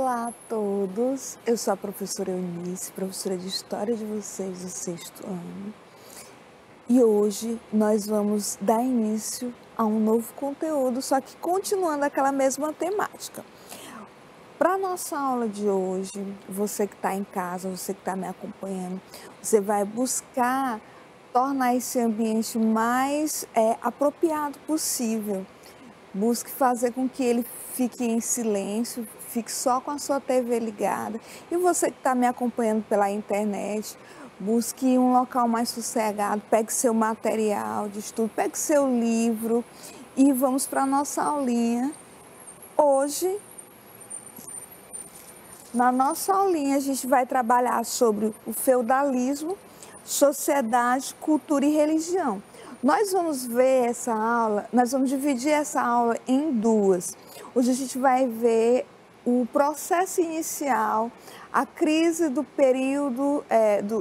Olá a todos, eu sou a professora Eunice, professora de História de vocês do sexto ano. E hoje nós vamos dar início a um novo conteúdo, só que continuando aquela mesma temática. Para a nossa aula de hoje, você que está em casa, você que está me acompanhando, você vai buscar tornar esse ambiente mais apropriado possível. Busque fazer com que ele fique em silêncio, fique só com a sua TV ligada. E você que está me acompanhando pela internet, busque um local mais sossegado, pegue seu material de estudo, pegue seu livro e vamos para a nossa aulinha. Hoje, na nossa aulinha, a gente vai trabalhar sobre o feudalismo, sociedade, cultura e religião. Nós vamos ver essa aula, nós vamos dividir essa aula em duas. Hoje a gente vai ver o processo inicial, a crise do período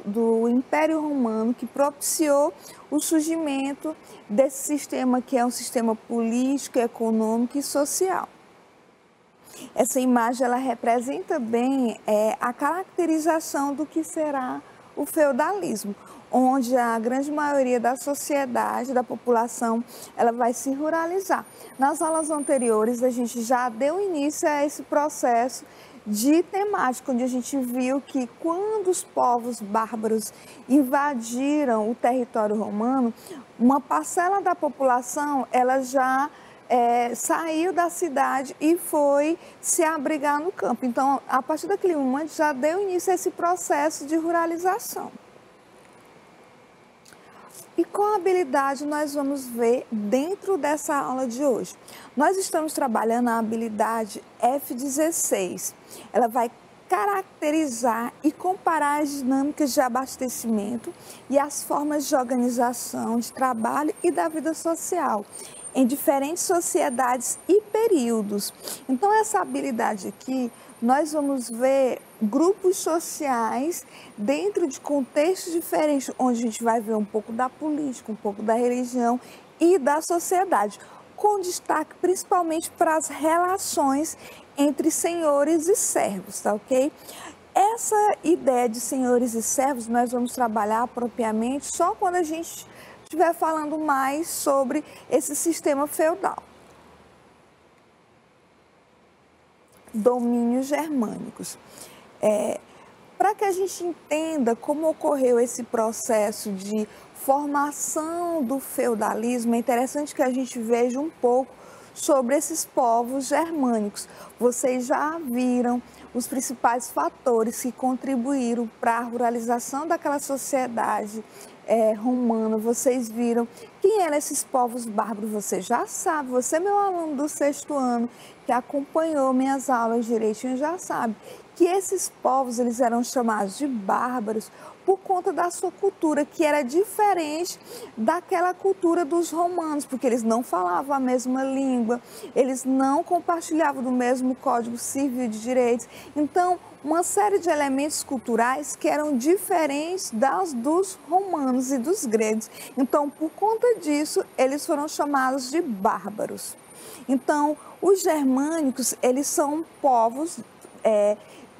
do Império Romano, que propiciou o surgimento desse sistema que é um sistema político, econômico e social. Essa imagem ela representa bem a caracterização do que será o feudalismo, onde a grande maioria da sociedade, da população, ela vai se ruralizar. Nas aulas anteriores, a gente já deu início a esse processo de temática, onde a gente viu que quando os povos bárbaros invadiram o território romano, uma parcela da população, ela já saiu da cidade e foi se abrigar no campo. Então, a partir daquele momento, já deu início a esse processo de ruralização. E qual habilidade nós vamos ver dentro dessa aula de hoje? Nós estamos trabalhando a habilidade F16. Ela vai caracterizar e comparar as dinâmicas de abastecimento e as formas de organização de trabalho e da vida social em diferentes sociedades e períodos. Então, essa habilidade aqui, nós vamos ver grupos sociais dentro de contextos diferentes, onde a gente vai ver um pouco da política, um pouco da religião e da sociedade, com destaque principalmente para as relações entre senhores e servos, tá ok? Essa ideia de senhores e servos nós vamos trabalhar propriamente só quando a gente estiver falando mais sobre esse sistema feudal. Domínios germânicos. Para que a gente entenda como ocorreu esse processo de formação do feudalismo, é interessante que a gente veja um pouco sobre esses povos germânicos. Vocês já viram os principais fatores que contribuíram para a ruralização daquela sociedade romana. Vocês viram quem eram esses povos bárbaros, você já sabe, você meu aluno do sexto ano, que acompanhou minhas aulas direitinho, já sabe que esses povos eles eram chamados de bárbaros por conta da sua cultura, que era diferente daquela cultura dos romanos, porque eles não falavam a mesma língua, eles não compartilhavam do mesmo código civil de direitos. Então, uma série de elementos culturais que eram diferentes dos romanos e dos gregos. Então, por conta disso, eles foram chamados de bárbaros. Então, os germânicos, eles são povos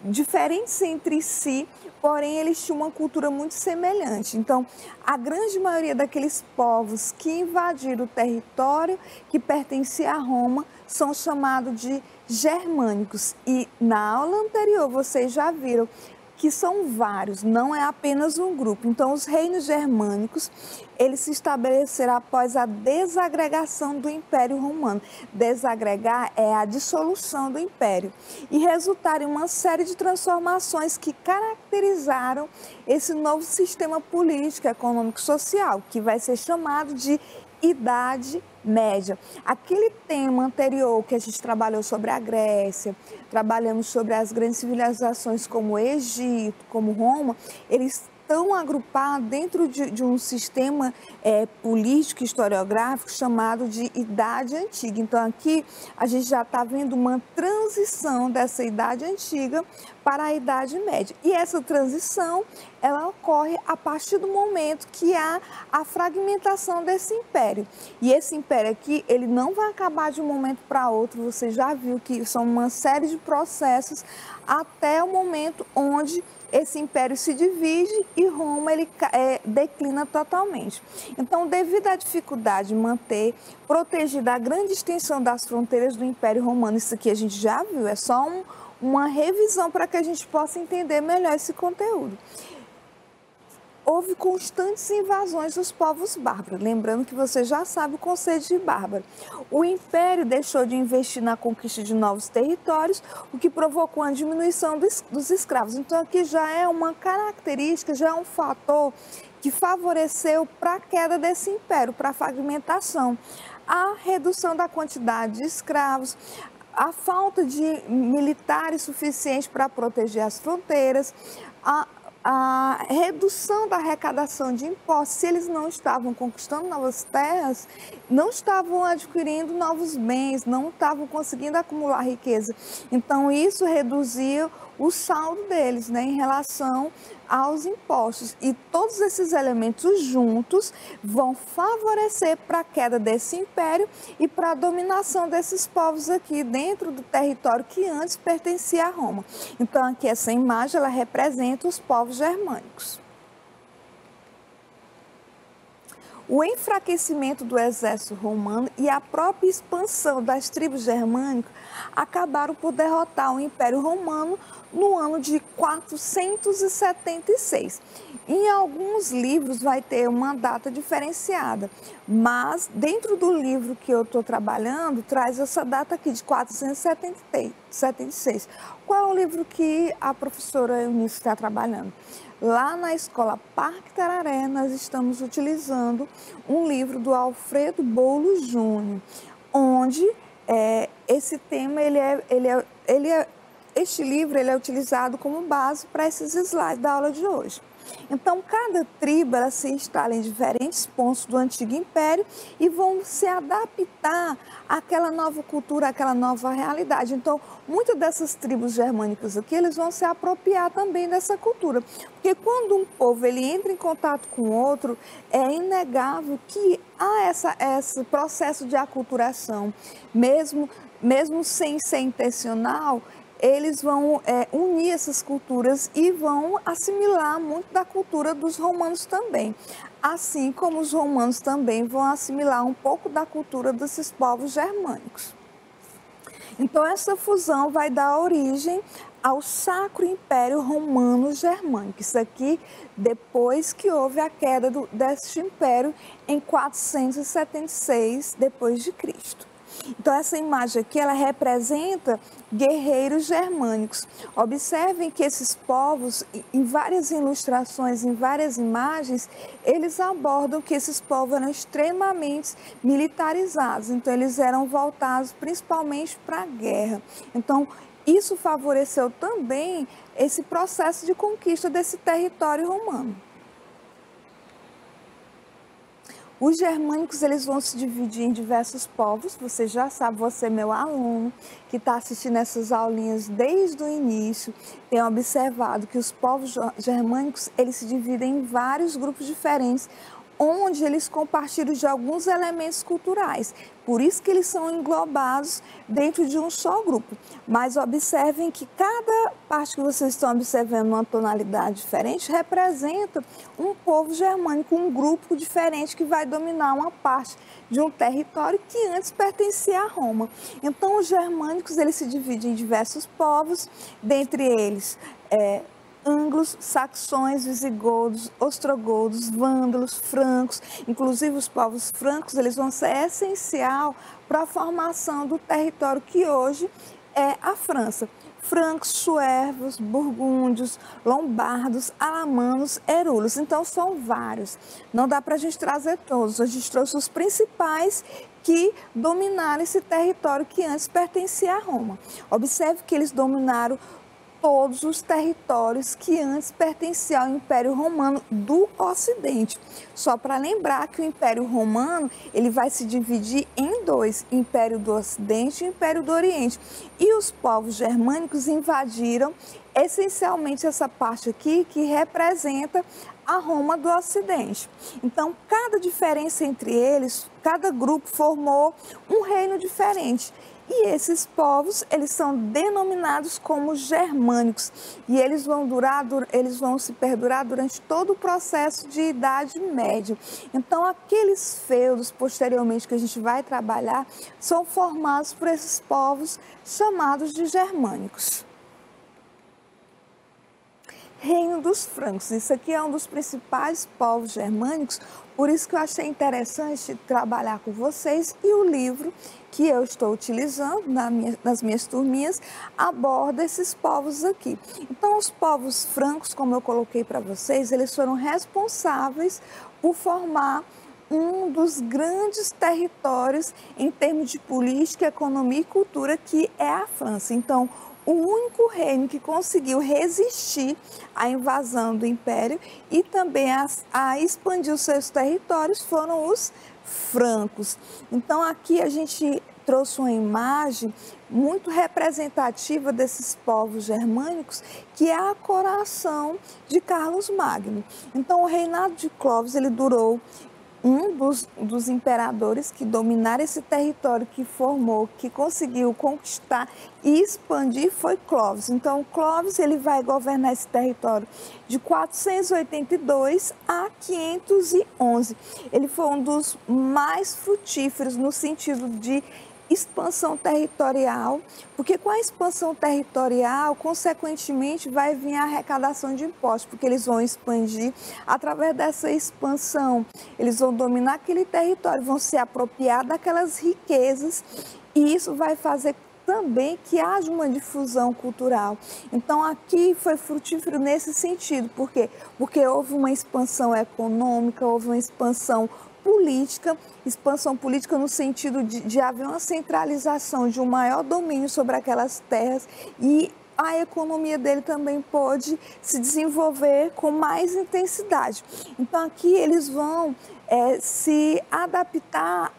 diferentes entre si, porém eles tinham uma cultura muito semelhante. Então, a grande maioria daqueles povos que invadiram o território que pertencia a Roma são chamados de germânicos. E na aula anterior vocês já viram que são vários, não é apenas um grupo. Então, os reinos germânicos, eles se estabeleceram após a desagregação do Império Romano. Desagregar é a dissolução do Império. E resultaram em uma série de transformações que caracterizaram esse novo sistema político, econômico e social, que vai ser chamado de Idade Média. Aquele tema anterior que a gente trabalhou sobre a Grécia, trabalhamos sobre as grandes civilizações como o Egito, como Roma, eles estão agrupados dentro de um sistema político e historiográfico chamado de Idade Antiga. Então, aqui a gente já está vendo uma transição dessa Idade Antiga para a Idade Média. E essa transição, ela ocorre a partir do momento que há a fragmentação desse império. E esse império aqui, ele não vai acabar de um momento para outro. Você já viu que são uma série de processos até o momento onde esse império se divide e Roma declina totalmente. Então, devido à dificuldade de manter protegida a grande extensão das fronteiras do Império Romano, isso aqui a gente já viu, é só uma revisão para que a gente possa entender melhor esse conteúdo. Houve constantes invasões dos povos bárbaros, lembrando que você já sabe o conceito de bárbaro. O Império deixou de investir na conquista de novos territórios, o que provocou a diminuição dos escravos. Então, aqui já é uma característica, já é um fator que favoreceu para a queda desse império, para a fragmentação. A redução da quantidade de escravos, a falta de militares suficientes para proteger as fronteiras, a redução da arrecadação de impostos, se eles não estavam conquistando novas terras, não estavam adquirindo novos bens, não estavam conseguindo acumular riqueza. Então, isso reduzia o saldo deles, né, em relação aos impostos. E todos esses elementos juntos vão favorecer para a queda desse império e para a dominação desses povos aqui dentro do território que antes pertencia a Roma. Então, aqui essa imagem, ela representa os povos germânicos. O enfraquecimento do exército romano e a própria expansão das tribos germânicas acabaram por derrotar o Império Romano no ano de 476. Em alguns livros vai ter uma data diferenciada, mas dentro do livro que eu estou trabalhando, traz essa data aqui de 476. Qual é o livro que a professora Eunice está trabalhando? Lá na escola Parque Tararé, nós estamos utilizando um livro do Alfredo Boulos Júnior, onde esse tema, este livro ele é utilizado como base para esses slides da aula de hoje. Então, cada tribo ela se instala em diferentes pontos do Antigo Império e vão se adaptar àquela nova cultura, àquela nova realidade. Então, muitas dessas tribos germânicas aqui, eles vão se apropriar também dessa cultura. Porque quando um povo ele entra em contato com o outro, é inegável que há esse processo de aculturação. Mesmo sem ser intencional, eles vão unir essas culturas e vão assimilar muito da cultura dos romanos também. Assim como os romanos também vão assimilar um pouco da cultura desses povos germânicos. Então, essa fusão vai dar origem ao Sacro Império Romano Germânico. Isso aqui depois que houve a queda deste império em 476 depois de Cristo. Então, essa imagem aqui, ela representa guerreiros germânicos. Observem que esses povos, em várias ilustrações, em várias imagens, eles abordam que esses povos eram extremamente militarizados. Então, eles eram voltados principalmente para a guerra. Então, isso favoreceu também esse processo de conquista desse território romano. Os germânicos eles vão se dividir em diversos povos. Você já sabe, você meu aluno, que está assistindo essas aulinhas desde o início, tem observado que os povos germânicos eles se dividem em vários grupos diferentes, onde eles compartilham de alguns elementos culturais. Por isso que eles são englobados dentro de um só grupo. Mas observem que cada parte que vocês estão observando uma tonalidade diferente representa um povo germânico, um grupo diferente que vai dominar uma parte de um território que antes pertencia a Roma. Então, os germânicos eles se dividem em diversos povos, dentre eles ânglos, saxões, visigodos, ostrogodos, vândalos, francos. Inclusive, os povos francos eles vão ser essencial para a formação do território que hoje é a França. Francos, suevos, burgúndios, lombardos, alamanos, herulos. Então, são vários. Não dá para a gente trazer todos. A gente trouxe os principais que dominaram esse território que antes pertencia a Roma. Observe que eles dominaram todos os territórios que antes pertenciam ao Império Romano do Ocidente. Só para lembrar que o Império Romano ele vai se dividir em dois, Império do Ocidente e Império do Oriente. E os povos germânicos invadiram essencialmente essa parte aqui que representa a Roma do Ocidente. Então, cada diferença entre eles, cada grupo formou um reino diferente. E esses povos, eles são denominados como germânicos e eles vão se perdurar durante todo o processo de Idade Média. Então, aqueles feudos posteriormente que a gente vai trabalhar são formados por esses povos chamados de germânicos. Reino dos francos, isso aqui é um dos principais povos germânicos, por isso que eu achei interessante trabalhar com vocês e o livro que eu estou utilizando nas minhas turminhas aborda esses povos aqui. Então, os povos francos, como eu coloquei para vocês, eles foram responsáveis por formar um dos grandes territórios em termos de política, economia e cultura, que é a França. Então, o único reino que conseguiu resistir à invasão do Império e também a expandir os seus territórios foram os francos. Então, aqui a gente trouxe uma imagem muito representativa desses povos germânicos, que é a coroação de Carlos Magno. Então, o reinado de Clovis, ele durou um dos imperadores que dominaram esse território, que formou, que conseguiu conquistar e expandir, foi Clovis. Então, Clovis ele vai governar esse território de 482 a 511. Ele foi um dos mais frutíferos no sentido de expansão territorial, porque com a expansão territorial, consequentemente, vai vir a arrecadação de impostos, porque eles vão expandir através dessa expansão, eles vão dominar aquele território, vão se apropriar daquelas riquezas, e isso vai fazer também que haja uma difusão cultural. Então, aqui foi frutífero nesse sentido, por quê? Porque houve uma expansão econômica, houve uma expansão expansão política no sentido de haver uma centralização de um maior domínio sobre aquelas terras e a economia dele também pôde se desenvolver com mais intensidade. Então, aqui eles vão se adaptar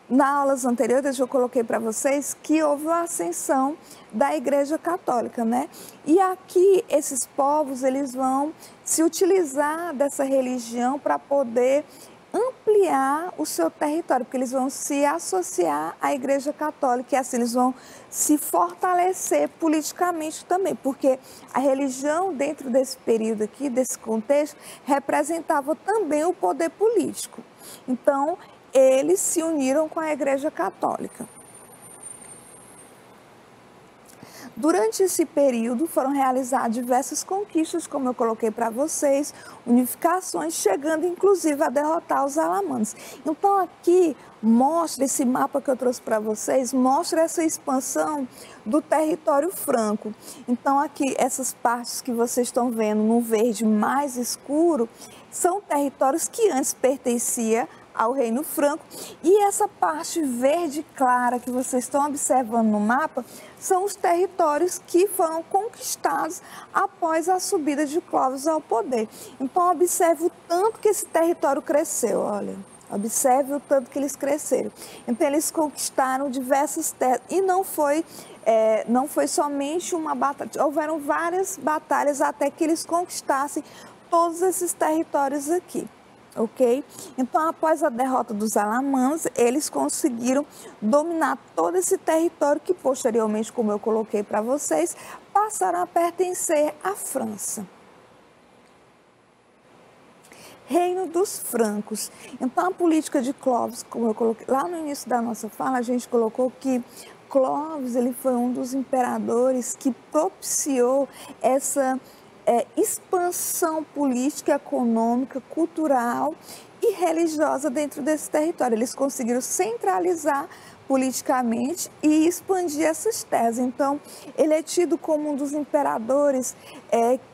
nas aulas anteriores, eu coloquei para vocês que houve uma ascensão da Igreja Católica, né? E aqui esses povos, eles vão se utilizar dessa religião para poder ampliar o seu território, porque eles vão se associar à Igreja Católica e assim eles vão se fortalecer politicamente também, porque a religião dentro desse período aqui, desse contexto, representava também o poder político. Então, eles se uniram com a Igreja Católica. Durante esse período foram realizadas diversas conquistas, como eu coloquei para vocês, unificações, chegando inclusive a derrotar os alamanos. Então aqui mostra, esse mapa que eu trouxe para vocês, mostra essa expansão do território franco. Então aqui essas partes que vocês estão vendo no verde mais escuro, são territórios que antes pertenciam ao Reino Franco, e essa parte verde clara que vocês estão observando no mapa são os territórios que foram conquistados após a subida de Clovis ao poder. Então observe o tanto que esse território cresceu, olha, observe o tanto que eles cresceram. Então eles conquistaram diversas terras e não foi somente uma batalha, houveram várias batalhas até que eles conquistassem todos esses territórios aqui. Ok? Então, após a derrota dos alamanos, eles conseguiram dominar todo esse território que, posteriormente, como eu coloquei para vocês, passaram a pertencer à França. Reino dos francos. Então, a política de Clovis, como eu coloquei lá no início da nossa fala, a gente colocou que Clovis ele foi um dos imperadores que propiciou essa expansão política, econômica, cultural e religiosa dentro desse território. Eles conseguiram centralizar politicamente e expandir essas terras. Então, ele é tido como um dos imperadores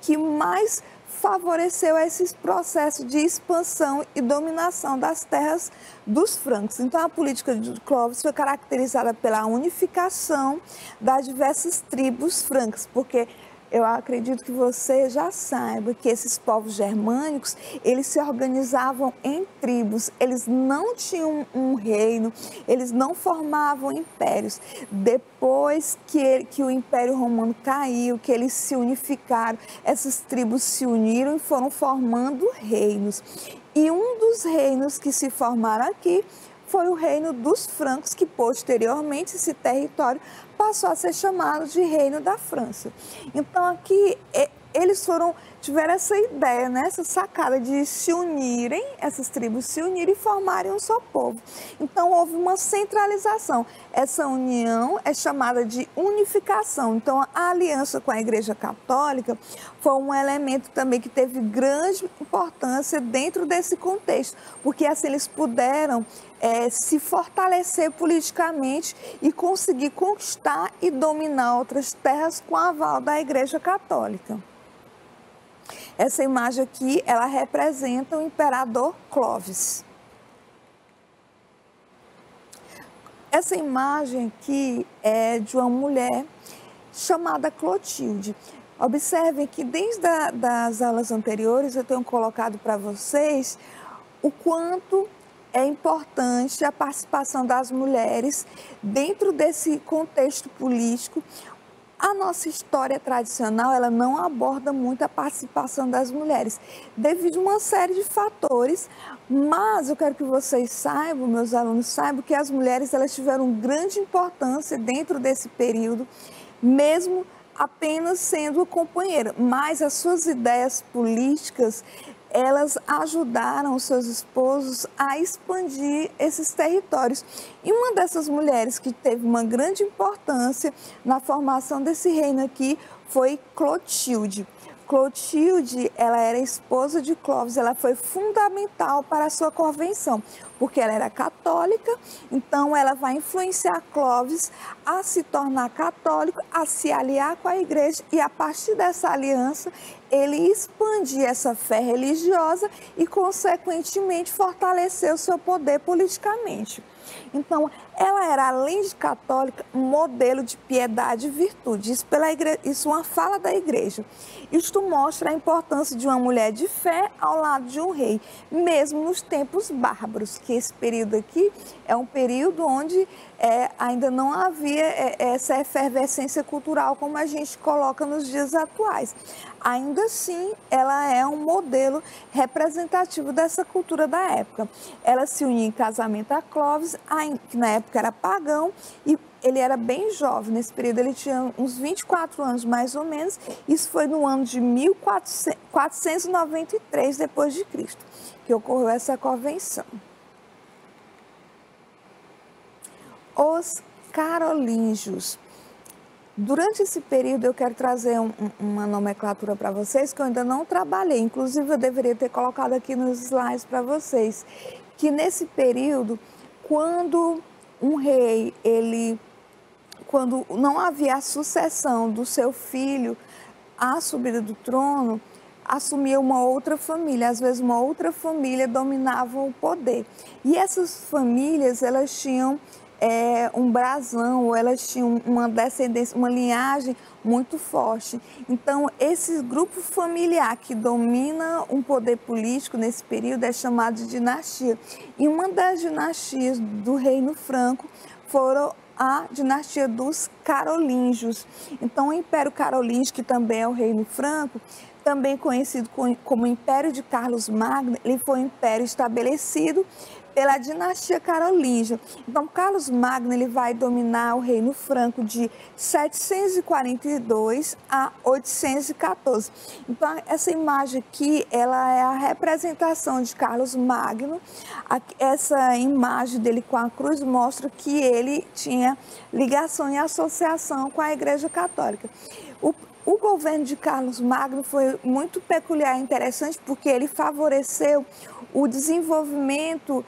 que mais favoreceu esse processo de expansão e dominação das terras dos francos. Então, a política de Clovis foi caracterizada pela unificação das diversas tribos francas, porque eu acredito que você já saiba que esses povos germânicos, eles se organizavam em tribos, eles não tinham um reino, eles não formavam impérios. Depois que o Império Romano caiu, que eles se unificaram, essas tribos se uniram e foram formando reinos. E um dos reinos que se formaram aqui foi o reino dos francos, que posteriormente esse território passou a ser chamado de Reino da França. Então aqui eles tiveram essa ideia, né, essa sacada de se unirem, essas tribos se unirem e formarem um só povo. Então houve uma centralização. Essa união é chamada de unificação. Então a aliança com a Igreja Católica foi um elemento também que teve grande importância dentro desse contexto, porque assim eles puderam se fortalecer politicamente e conseguir conquistar e dominar outras terras com o aval da Igreja Católica. Essa imagem aqui, ela representa o imperador Clovis. Essa imagem aqui é de uma mulher chamada Clotilde. Observem que desde as aulas anteriores eu tenho colocado para vocês o quanto é importante a participação das mulheres dentro desse contexto político. A nossa história tradicional, ela não aborda muito a participação das mulheres, devido a uma série de fatores, mas eu quero que vocês saibam, meus alunos saibam, que as mulheres elas tiveram grande importância dentro desse período, mesmo apenas sendo companheira, mas as suas ideias políticas, elas ajudaram os seus esposos a expandir esses territórios. E uma dessas mulheres que teve uma grande importância na formação desse reino aqui foi Clotilde. Clotilde, ela era esposa de Clovis, ela foi fundamental para a sua convenção, porque ela era católica, então ela vai influenciar Clovis a se tornar católico, a se aliar com a igreja e a partir dessa aliança ele expandir essa fé religiosa e consequentemente fortalecer o seu poder politicamente. Então, ela era, além de católica, modelo de piedade e virtude. Isso é uma fala da igreja. Isto mostra a importância de uma mulher de fé ao lado de um rei, mesmo nos tempos bárbaros, que esse período aqui é um período onde ainda não havia essa efervescência cultural como a gente coloca nos dias atuais. Ainda assim, ela é um modelo representativo dessa cultura da época. Ela se unia em casamento a Clovis, que na época era pagão, e ele era bem jovem. Nesse período ele tinha uns 24 anos mais ou menos. Isso foi no ano de 1493 depois de Cristo, que ocorreu essa convenção. Os carolíngios. Durante esse período eu quero trazer uma nomenclatura para vocês que eu ainda não trabalhei, inclusive eu deveria ter colocado aqui nos slides para vocês, que nesse período, quando um rei, quando não havia a sucessão do seu filho à subida do trono, assumia uma outra família, às vezes uma outra família dominava o poder. E essas famílias, elas tinham um brasão, ou elas tinham uma descendência, uma linhagem muito forte. Então, esse grupo familiar que domina um poder político nesse período é chamado de dinastia. E uma das dinastias do Reino Franco foram a dinastia dos carolíngios. Então, o Império Carolíngio, que também é o Reino Franco, também conhecido como Império de Carlos Magno, ele foi um império estabelecido pela dinastia carolíngia. Então, Carlos Magno ele vai dominar o Reino Franco de 742 a 814. Então, essa imagem aqui, ela é a representação de Carlos Magno. Essa imagem dele com a cruz mostra que ele tinha ligação e associação com a Igreja Católica. O governo de Carlos Magno foi muito peculiar e interessante porque ele favoreceu o desenvolvimento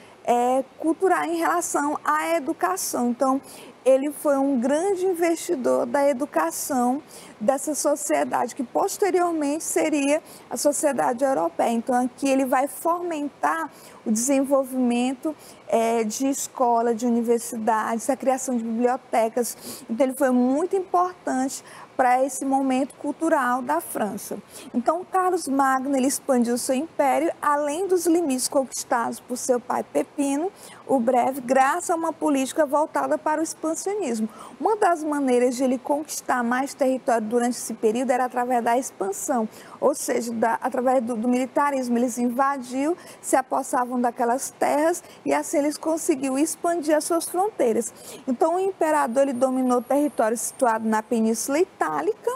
cultural em relação à educação. Então, ele foi um grande investidor da educação dessa sociedade, que posteriormente seria a sociedade europeia. Então, aqui ele vai fomentar o desenvolvimento de escola, de universidades, a criação de bibliotecas. Então, ele foi muito importante para esse momento cultural da França. Então, Carlos Magno ele expandiu seu império além dos limites conquistados por seu pai Pepino o Breve, graças a uma política voltada para o expansionismo. Uma das maneiras de ele conquistar mais território durante esse período era através da expansão, ou seja, através do militarismo. Eles invadiam, se apossavam daquelas terras e assim eles conseguiam expandir as suas fronteiras. Então, o imperador ele dominou o território situado na Península Itálica,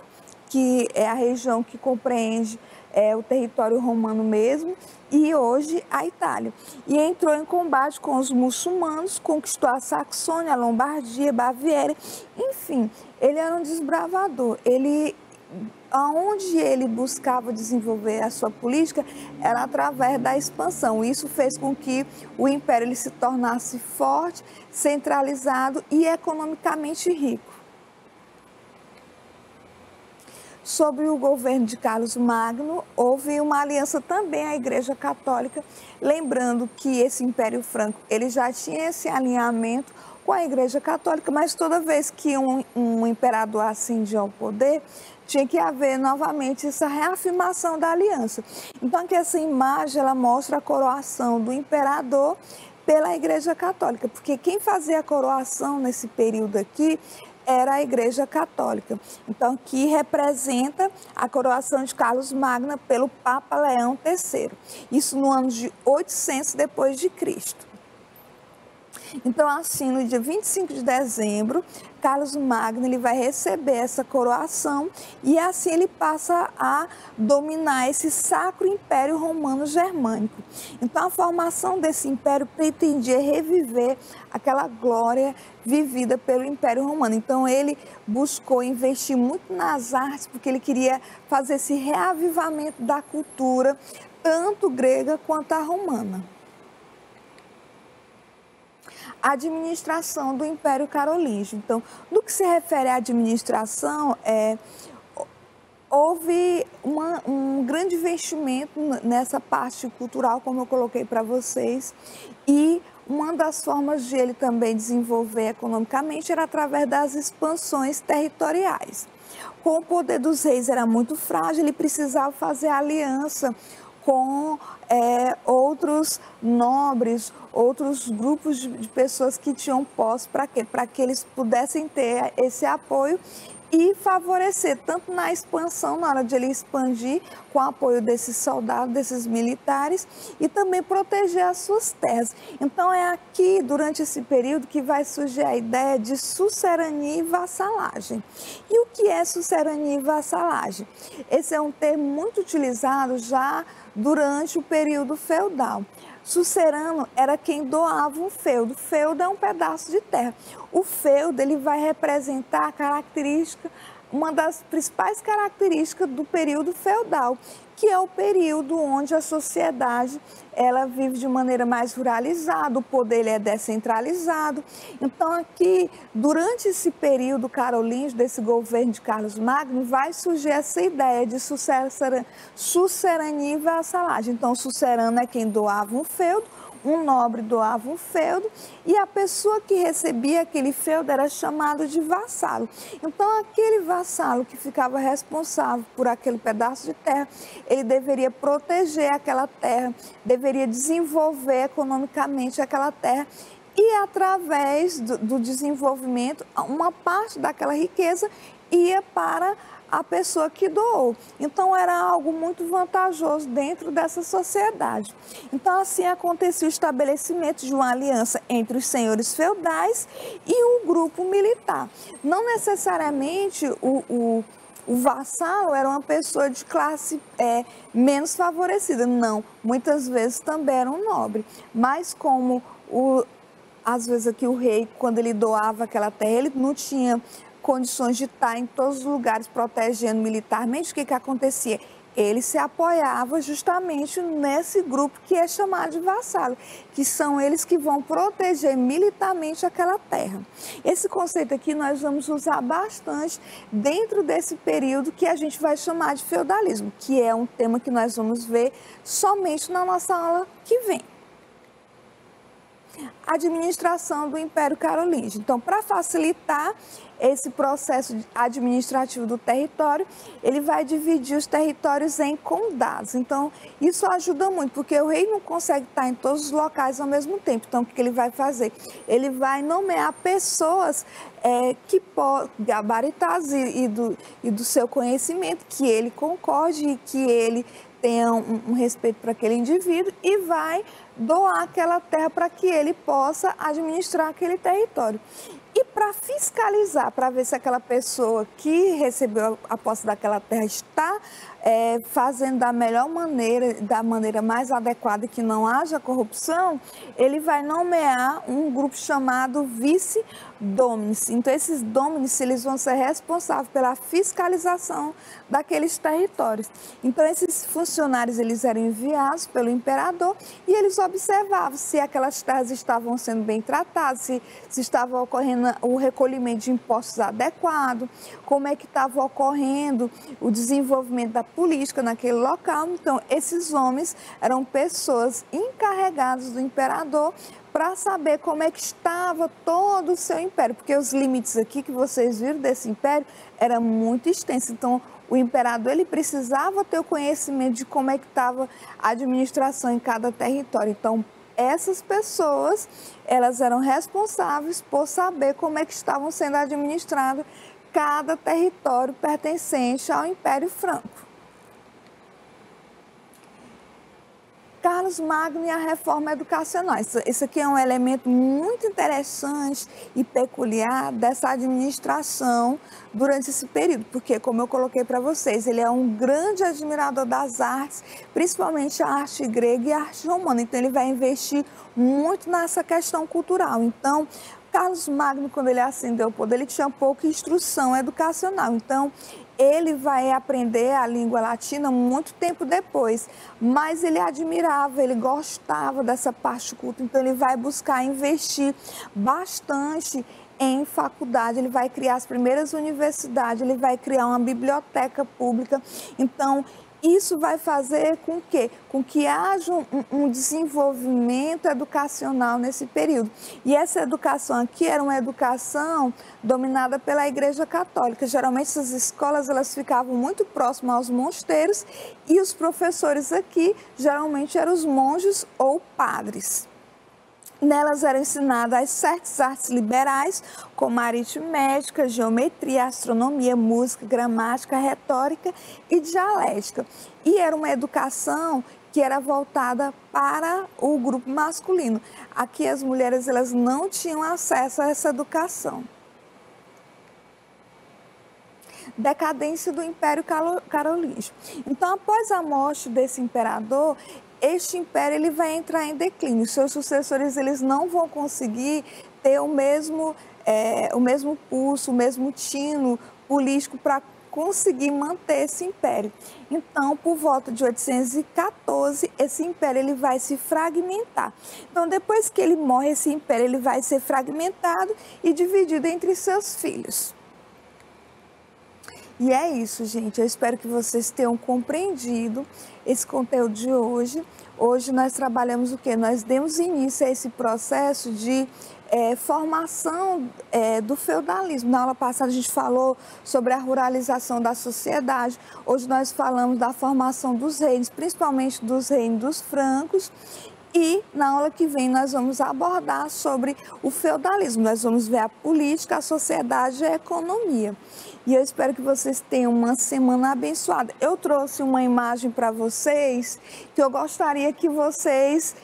que é a região que compreende o território romano mesmo, e hoje a Itália. E entrou em combate com os muçulmanos, conquistou a Saxônia, a Lombardia, a Baviera, enfim, ele era um desbravador. Aonde ele buscava desenvolver a sua política era através da expansão. Isso fez com que o império ele se tornasse forte, centralizado e economicamente rico. Sobre o governo de Carlos Magno, houve uma aliança também à Igreja Católica, lembrando que esse Império Franco ele já tinha esse alinhamento com a Igreja Católica, mas toda vez que um imperador ascendia ao poder, tinha que haver novamente essa reafirmação da aliança. Então, aqui essa imagem ela mostra a coroação do imperador pela Igreja Católica, porque quem fazia a coroação nesse período aqui era a Igreja Católica. Então, aqui representa a coroação de Carlos Magno pelo Papa Leão III. Isso no ano de 800 depois de Cristo. Então, assim, no dia 25 de dezembro, Carlos Magno ele vai receber essa coroação e assim ele passa a dominar esse Sacro Império Romano Germânico. Então, a formação desse império pretendia reviver aquela glória vivida pelo Império Romano. Então, ele buscou investir muito nas artes, porque ele queria fazer esse reavivamento da cultura, tanto grega quanto a romana. A administração do Império Carolíngio. Então, no que se refere à administração, houve um grande investimento nessa parte cultural, como eu coloquei para vocês, e uma das formas de ele também desenvolver economicamente era através das expansões territoriais. Como o poder dos reis era muito frágil, ele precisava fazer aliança com outros nobres, outros grupos de pessoas que tinham posse. Para quê? Para que eles pudessem ter esse apoio e favorecer, tanto na expansão, na hora de ele expandir, com o apoio desses soldados, desses militares, e também proteger as suas terras. Então, é aqui, durante esse período, que vai surgir a ideia de sucerania e vassalagem. E o que é sucerania e vassalagem? Esse é um termo muito utilizado já durante o período feudal. Sucerano era quem doava um feudo. Feudo é um pedaço de terra. O feudo ele vai representar a característica, uma das principais características do período feudal, que é o período onde a sociedade ela vive de maneira mais ruralizada, o poder ele é descentralizado. Então, aqui, durante esse período carolíngio, desse governo de Carlos Magno, vai surgir essa ideia de sucerania e vassalagem. Então, o sucerano é quem doava um feudo, um nobre doava um feudo e a pessoa que recebia aquele feudo era chamada de vassalo. Então, aquele vassalo que ficava responsável por aquele pedaço de terra, ele deveria proteger aquela terra, deveria desenvolver economicamente aquela terra e, através do desenvolvimento, uma parte daquela riqueza ia para a pessoa que doou. Então, era algo muito vantajoso dentro dessa sociedade. Então, assim acontecia o estabelecimento de uma aliança entre os senhores feudais e um grupo militar. Não necessariamente o vassalo era uma pessoa de classe menos favorecida, não. Muitas vezes também era um nobre. Mas como, às vezes aqui o rei, quando ele doava aquela terra, ele não tinha condições de estar em todos os lugares protegendo militarmente, o que acontecia? ele se apoiava justamente nesse grupo que é chamado de vassalo, que são eles que vão proteger militarmente aquela terra. Esse conceito aqui nós vamos usar bastante dentro desse período que a gente vai chamar de feudalismo, que é um tema que nós vamos ver somente na nossa aula que vem. Administração do Império Carolíngio. Então, para facilitar esse processo administrativo do território, ele vai dividir os territórios em condados. Então, isso ajuda muito, porque o rei não consegue estar em todos os locais ao mesmo tempo. Então, o que ele vai fazer? Ele vai nomear pessoas que gabaritadas e do seu conhecimento, que ele concorde e que ele tenha um respeito para aquele indivíduo e vai doar aquela terra para que ele possa administrar aquele território. E para fiscalizar, para ver se aquela pessoa que recebeu a posse daquela terra está fazendo da melhor maneira, da maneira mais adequada, que não haja corrupção, ele vai nomear um grupo chamado vice-dominis. Então, esses dominis, eles vão ser responsáveis pela fiscalização daqueles territórios. Então, esses funcionários, eles eram enviados pelo imperador e eles observavam se aquelas terras estavam sendo bem tratadas, se estava ocorrendo o recolhimento de impostos adequado, como é que estava ocorrendo o desenvolvimento da política naquele local. Então, esses homens eram pessoas encarregadas do imperador para saber como é que estava todo o seu império, porque os limites aqui que vocês viram desse império era muito extenso. Então, o imperador ele precisava ter o conhecimento de como é que estava a administração em cada território. Então, essas pessoas, elas eram responsáveis por saber como é que estavam sendo administrados cada território pertencente ao Império Franco. Carlos Magno e a reforma educacional. Isso aqui é um elemento muito interessante e peculiar dessa administração durante esse período, porque, como eu coloquei para vocês, ele é um grande admirador das artes, principalmente a arte grega e a arte romana. Então, ele vai investir muito nessa questão cultural. Então, Carlos Magno, quando ele ascendeu ao poder, ele tinha pouca instrução educacional. Então, ele vai aprender a língua latina muito tempo depois, mas ele admirava, ele gostava dessa parte culta, então ele vai buscar investir bastante em faculdade, ele vai criar as primeiras universidades, ele vai criar uma biblioteca pública. Então, isso vai fazer com que haja um desenvolvimento educacional nesse período. E essa educação aqui era uma educação dominada pela Igreja Católica. Geralmente essas escolas elas ficavam muito próximas aos mosteiros e os professores aqui geralmente eram os monges ou padres. Nelas eram ensinadas as certas artes liberais, como aritmética, geometria, astronomia, música, gramática, retórica e dialética. E era uma educação que era voltada para o grupo masculino. Aqui as mulheres elas não tinham acesso a essa educação. Decadência do Império Carolíngio. Então, após a morte desse imperador, este império ele vai entrar em declínio. Seus sucessores eles não vão conseguir ter o mesmo pulso, o mesmo tino político para conseguir manter esse império. Então, por volta de 814, esse império ele vai se fragmentar. Então, depois que ele morre, esse império ele vai ser fragmentado e dividido entre seus filhos. E é isso, gente. Eu espero que vocês tenham compreendido esse conteúdo de hoje. Hoje nós trabalhamos o quê? Nós demos início a esse processo de formação do feudalismo. Na aula passada a gente falou sobre a ruralização da sociedade. Hoje nós falamos da formação dos reinos, principalmente dos reinos dos francos. E na aula que vem nós vamos abordar sobre o feudalismo. Nós vamos ver a política, a sociedade e a economia. E eu espero que vocês tenham uma semana abençoada. Eu trouxe uma imagem para vocês que eu gostaria que vocês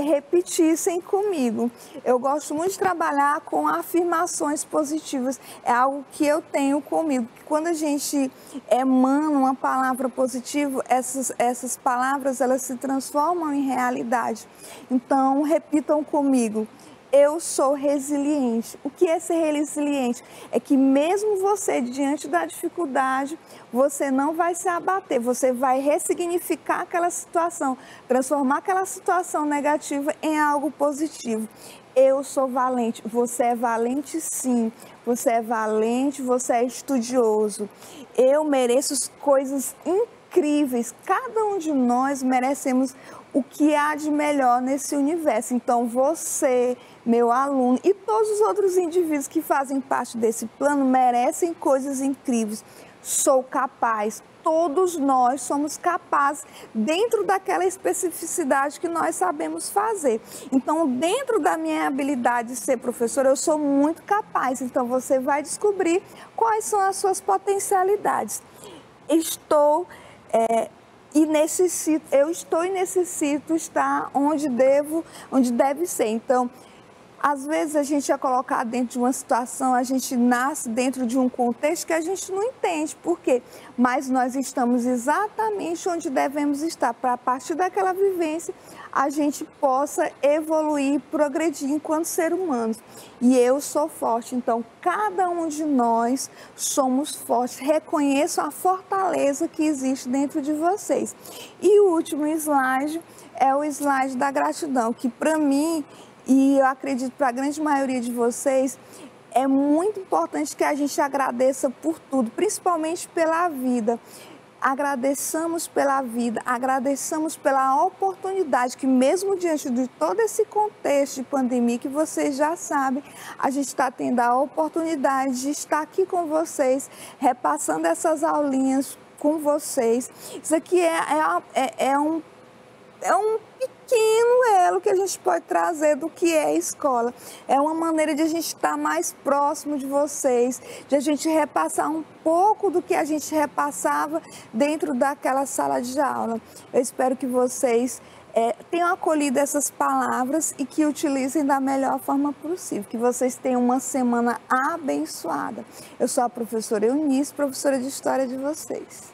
repetissem comigo. Eu gosto muito de trabalhar com afirmações positivas. É algo que eu tenho comigo. Quando a gente emana uma palavra positiva, essas palavras elas se transformam em realidade. Então, repitam comigo. eu sou resiliente. O que é ser resiliente? É que mesmo você, diante da dificuldade, você não vai se abater, você vai ressignificar aquela situação, transformar aquela situação negativa em algo positivo. Eu sou valente, você é valente sim, você é valente, você é estudioso. Eu mereço coisas incríveis, cada um de nós merecemos o que há de melhor nesse universo. Então você, meu aluno e todos os outros indivíduos que fazem parte desse plano merecem coisas incríveis. Sou capaz, todos nós somos capazes dentro daquela especificidade que nós sabemos fazer. Então, dentro da minha habilidade de ser professora, eu sou muito capaz. Então, você vai descobrir quais são as suas potencialidades. Eu estou e necessito estar onde deve ser. Então, às vezes a gente é colocado dentro de uma situação, a gente nasce dentro de um contexto que a gente não entende por quê, mas nós estamos exatamente onde devemos estar, para a partir daquela vivência a gente possa evoluir e progredir enquanto ser humanos. E eu sou forte, então cada um de nós somos fortes. Reconheço a fortaleza que existe dentro de vocês. E o último slide é o slide da gratidão, que para mim, e eu acredito para a grande maioria de vocês, é muito importante que a gente agradeça por tudo, principalmente pela vida. Agradeçamos pela vida, agradeçamos pela oportunidade que mesmo diante de todo esse contexto de pandemia que vocês já sabem, a gente está tendo a oportunidade de estar aqui com vocês, repassando essas aulinhas com vocês. Isso aqui é um pequeno elo que a gente pode trazer do que é a escola. É uma maneira de a gente estar mais próximo de vocês, de a gente repassar um pouco do que a gente repassava dentro daquela sala de aula. Eu espero que vocês tenham acolhido essas palavras e que utilizem da melhor forma possível. Que vocês tenham uma semana abençoada. Eu sou a professora Eunice, professora de História de vocês.